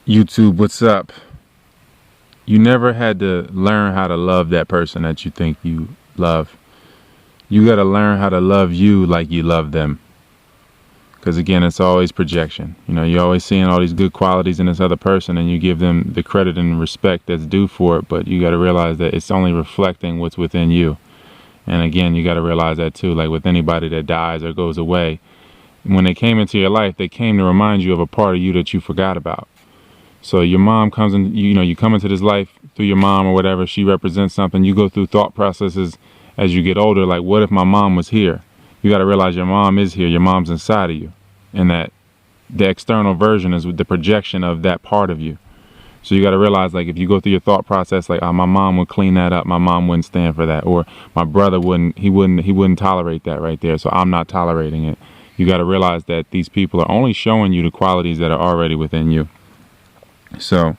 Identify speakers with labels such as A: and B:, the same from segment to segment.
A: YouTube, what's up? You never had to learn how to love that person that you think you love. You got to learn how to love you like you love them. Because again, it's always projection. You know, you're always seeing all these good qualities in this other person and you give them the credit and respect that's due for it. But you got to realize that it's only reflecting what's within you. And again, you got to realize that too. Like with anybody that dies or goes away, when they came into your life, they came to remind you of a part of you that you forgot about. So your mom comes in, you come into this life through your mom or whatever. She represents something. You go through thought processes as you get older. Like, what if my mom was here? You got to realize your mom is here. Your mom's inside of you. And that the external version is the projection of that part of you. So you got to realize, like, if you go through your thought process, like, oh, my mom would clean that up. My mom wouldn't stand for that. Or my brother wouldn't tolerate that right there. So I'm not tolerating it. You got to realize that these people are only showing you the qualities that are already within you. So,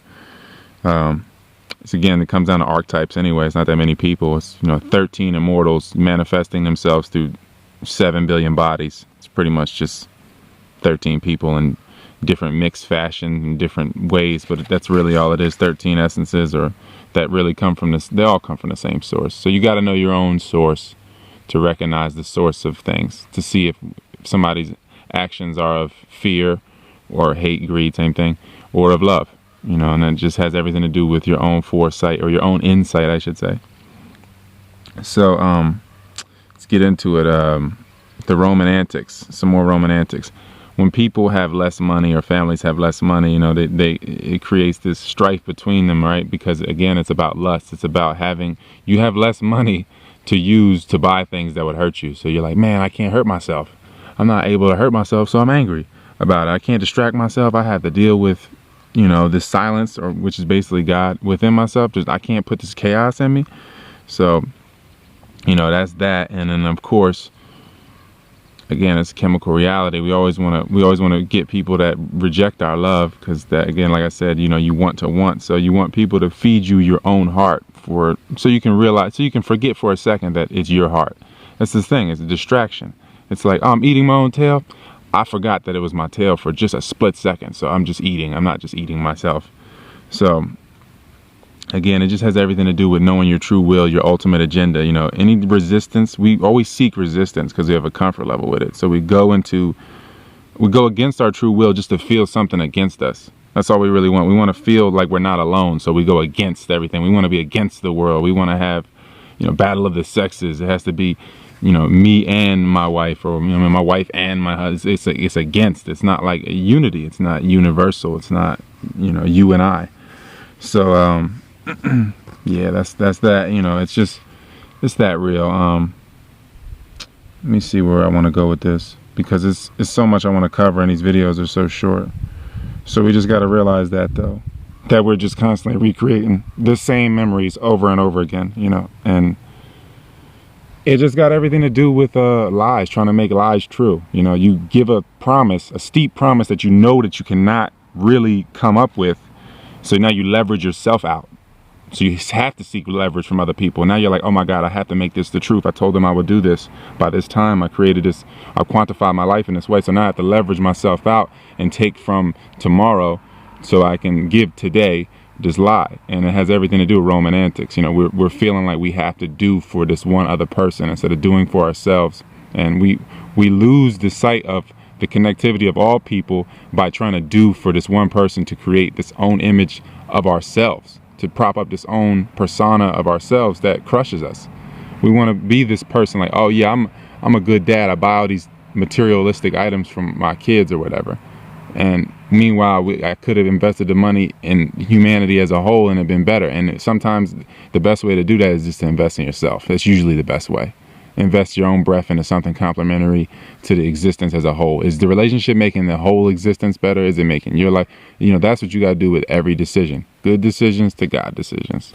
A: it's again, it comes down to archetypes anyway. It's not that many people. It's, 13 immortals manifesting themselves through 7 billion bodies. It's pretty much just 13 people in different mixed fashion in different ways, but that's really all it is. 13 essences, or that really come from this. They all come from the same source. So you got to know your own source to recognize the source of things, to see if somebody's actions are of fear or hate, greed, same thing, or of love. And it just has everything to do with your own foresight, or your own insight, I should say. So, let's get into it. The Roman antics, some more Roman antics. When people have less money, or families have less money, it creates this strife between them, right? Because again, it's about lust. It's about you have less money to use to buy things that would hurt you. So you're like, man, I can't hurt myself. I'm not able to hurt myself, so I'm angry about it. I can't distract myself. I have to deal with this silence, which is basically God within myself. I can't put this chaos in me. So, that's that. And then of course, again, it's chemical reality. We always want to get people that reject our love, because that, again, like I said, you want to want. So you want people to feed you your own heart so you can forget for a second that it's your heart. That's the thing. It's a distraction. It's like, oh, I'm eating my own tail. I forgot that it was my tail for just a split second. So I'm just eating. I'm not just eating myself. So again, it just has everything to do with knowing your true will, your ultimate agenda. Any resistance, we always seek resistance because we have a comfort level with it. So we go against our true will just to feel something against us. That's all we really want. We want to feel like we're not alone. So we go against everything. We want to be against the world. We want to have, battle of the sexes. It has to be, me and my wife, or my wife and my husband. It's against. It's not like a unity. It's not universal. It's not, you and I. So yeah, that's that. It's that real. Let me see where I want to go with this, because it's so much I want to cover, and these videos are so short. So we just got to realize that, though, that we're just constantly recreating the same memories over and over again, and it just got everything to do with lies, trying to make lies true. You give a promise, a steep promise that that you cannot really come up with. So now you leverage yourself out. So you have to seek leverage from other people. Now you're like, oh my God, I have to make this the truth. I told them I would do this by this time. I created this. I quantified my life in this way. So now I have to leverage myself out and take from tomorrow so I can give today this lie. And it has everything to do with Roman antics. We're feeling like we have to do for this one other person instead of doing for ourselves. And we lose the sight of the connectivity of all people by trying to do for this one person to create this own image of ourselves, to prop up this own persona of ourselves that crushes us. We want to be this person like, oh yeah, I'm a good dad. I buy all these materialistic items from my kids or whatever. And meanwhile, I could have invested the money in humanity as a whole and it been better. And sometimes the best way to do that is just to invest in yourself. That's usually the best way. Invest your own breath into something complementary to the existence as a whole. Is the relationship making the whole existence better? Is it making your life? That's what you got to do with every decision. Good decisions to God decisions.